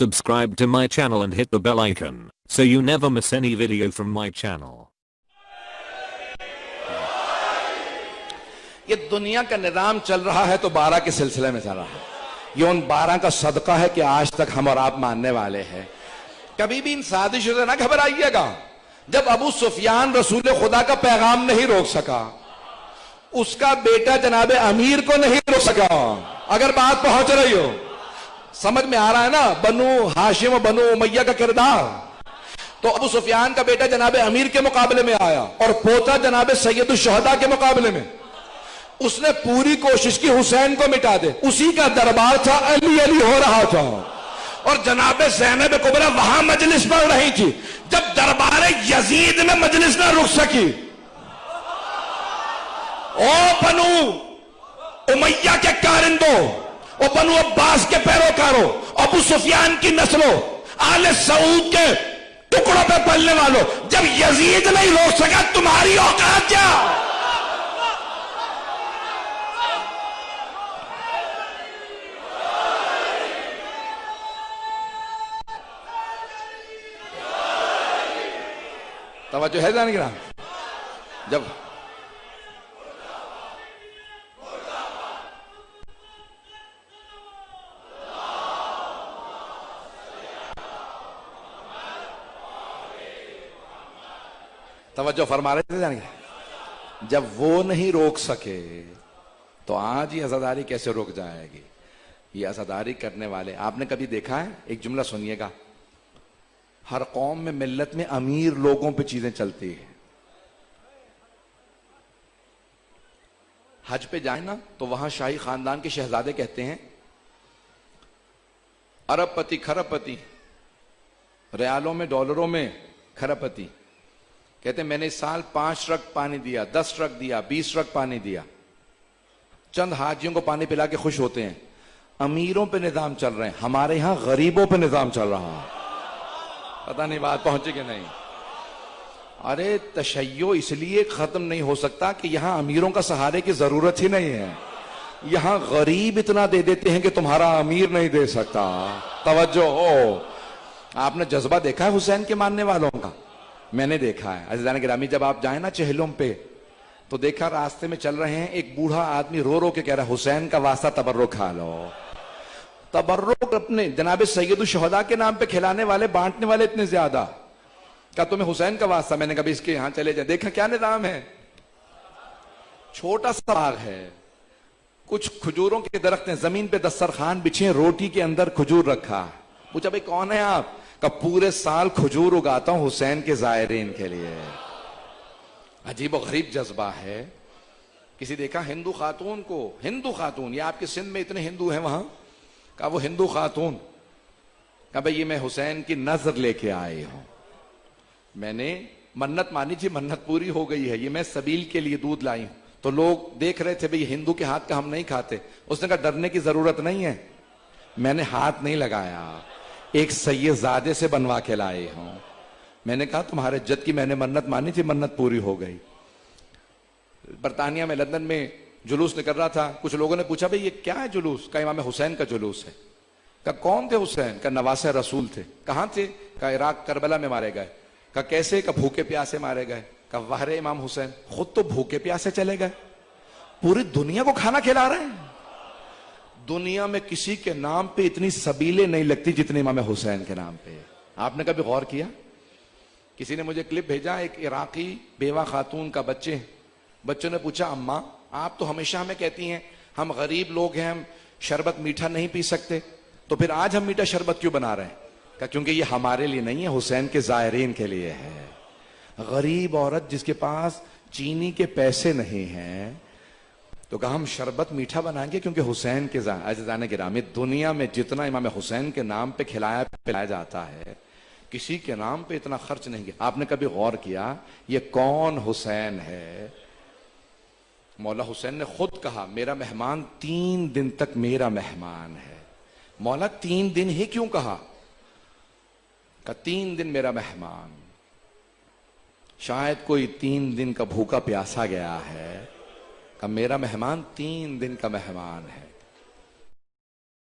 Subscribe to my channel and hit the bell icon so you never miss any video from my channel. یہ دنیا کا نظام چل رہا ہے تو 12 کے سلسلے میں چل رہا ہے. یہ ان 12 کا صدقہ ہے کہ آج تک ہم اور آپ ماننے والے ہیں. کبھی بھی ان سازشوں سے نہ گھبرائیے گا. جب ابو سفیان رسول خدا کا پیغام نہیں روک سکا, اس کا بیٹا جناب امیر کو نہیں روک سکا. اگر بات پہنچ رہی ہو, سمجھ میں آ رہا ہے نا بنو ہاشم و بنو امیہ کا کردار. تو ابو سفیان کا بیٹا جناب امیر کے مقابلے میں آیا اور پوتا جناب سید الشہداء کے مقابلے میں. اس نے پوری کوشش کی حسین کو مٹا دے. اسی کا دربار تھا, علی علی ہو رہا تھا, اور جناب زینب کبریٰ وہاں مجلس پڑھ رہی تھی. جب دربار یزید میں مجلس نہ رک سکی, او بنو امیہ کے کارندوں, او بنو عباس کے پیروکاروں, ابو سفیان کی نسلوں, آل سعود کے ٹکڑوں پہ پلنے والوں, جب یزید نہیں روک سکا تمہاری اوقات کیا؟ توجہ ہے جان گرام. جب توجہ فرما رہے تھے جان گرام, جب وہ نہیں روک سکے تو آج یہ عزاداری کیسے روک جائے گی؟ یہ عزاداری کرنے والے آپ نے کبھی دیکھا ہے؟ ایک جملہ سنیے گا. ہر قوم میں ملت میں امیر لوگوں پہ چیزیں چلتی ہیں. حج پہ جائیں نا تو وہاں شاہی خاندان کے شہزادے کہتے ہیں ارب پتی کھرب پتی, ریالوں میں ڈالروں میں کھرب پتی, کہتے ہیں میں نے اس سال 5 ٹرک پانی دیا, 10 ٹرک دیا, 20 ٹرک پانی دیا. چند حاجیوں کو پانی پلا کے خوش ہوتے ہیں. امیروں پہ نظام چل رہے ہیں, ہمارے ہاں غریبوں پہ نظام چل رہا ہے. پتہ نہیں بات پہنچے کہ نہیں. ارے تشیع اس لیے ختم نہیں ہو سکتا کہ یہاں امیروں کا سہارے کی ضرورت ہی نہیں ہے. یہاں غریب اتنا دے دیتے ہیں کہ تمہارا امیر نہیں دے سکتا. توجہ ہو. آپ نے جذبہ دیکھا ہے حسین کے ماننے والوں کا؟ میں نے دیکھا ہے. عزیزان گرامی, جب آپ جائیں نا چہلم پہ تو دیکھا راستے میں چل رہے ہیں, ایک بوڑھا آدمی رو رو کے کہہ رہا ہے حسین کا واسطہ تبرک کھا لو. تبرک اپنے جناب سید الشہداء کے نام پہ کھلانے والے بانٹنے والے اتنے زیادہ. کہا تمہیں حسین کا واسطہ؟ میں نے کبھی اس کے یہاں چلے جائیں. دیکھا کیا نظام ہے. چھوٹا سا باغ ہے, کچھ کھجوروں کے درخت ہیں, زمین پہ دسترخوان بچھے, روٹی کے اندر کھجور رکھا. پوچھا بھائی کون ہے آپ؟ کہ پورے سال کھجور اگاتا ہوں حسین کے زائرین کے لیے. عجیب و غریب جذبہ ہے. کسی دیکھا ہندو خاتون کو, ہندو خاتون, یہ آپ کے سندھ میں اتنے ہندو ہیں وہاں, کہا وہ ہندو خاتون, کہا بھئی یہ میں حسین کی نظر لے کے آئی ہوں, میں نے منت مانی تھی, منت پوری ہو گئی ہے, یہ میں سبیل کے لیے دودھ لائی ہوں. تو لوگ دیکھ رہے تھے بھئی ہندو کے ہاتھ کا ہم نہیں کھاتے. اس نے کہا ڈرنے کی ضرورت نہیں ہے, میں نے ہاتھ نہیں لگایا, ایک سید زادے سے بنوا کے لائے ہوں. میں نے کہا تمہارے جد کی میں نے منت مانی تھی, منت پوری ہو گئی. برطانیہ میں لندن میں جلوس نکل رہا تھا. کچھ لوگوں نے پوچھا بھئی یہ کیا ہے جلوس؟ کہا امام حسین کا جلوس ہے. کہا کون تھے حسین؟ کہا نواسہ رسول تھے. کہاں تھے؟ کہا عراق کربلا میں مارے گئے. کہا کیسے؟ کہا بھوکے پیاسے مارے گئے. کہا واہ رے امام حسین, خود تو بھوکے پیاسے چلے گئے, پوری دنیا کو کھانا کھلا رہے ہیں. دنیا میں کسی کے نام پہ اتنی سبیلیں نہیں لگتی جتنے امام حسین کے نام پہ. آپ نے کبھی غور کیا؟ کسی نے مجھے کلپ بھیجا, ایک عراقی بیوہ خاتون کا بچے, بچوں نے پوچھا اماں آپ تو ہمیشہ ہمیں کہتی ہیں ہم غریب لوگ ہیں, ہم شربت میٹھا نہیں پی سکتے, تو پھر آج ہم میٹھا شربت کیوں بنا رہے ہیں؟ کہ کیونکہ یہ ہمارے لیے نہیں ہے, حسین کے زائرین کے لیے ہے. غریب عورت جس کے پاس چینی کے پیسے نہیں ہیں, تو کہا ہم شربت میٹھا بنائیں گے کیونکہ حسین کے عزیزان گرامی, دنیا میں جتنا امام حسین کے نام پہ کھلایا پلایا جاتا ہے کسی کے نام پہ اتنا خرچ نہیں کیا. آپ نے کبھی غور کیا یہ کون حسین ہے؟ مولا حسین نے خود کہا میرا مہمان 3 دن تک میرا مہمان ہے. مولا 3 دن ہی کیوں کہا؟ کہ 3 دن میرا مہمان. شاید کوئی 3 دن کا بھوکا پیاسا گیا ہے, کہ میرا مہمان 3 دن کا مہمان ہے.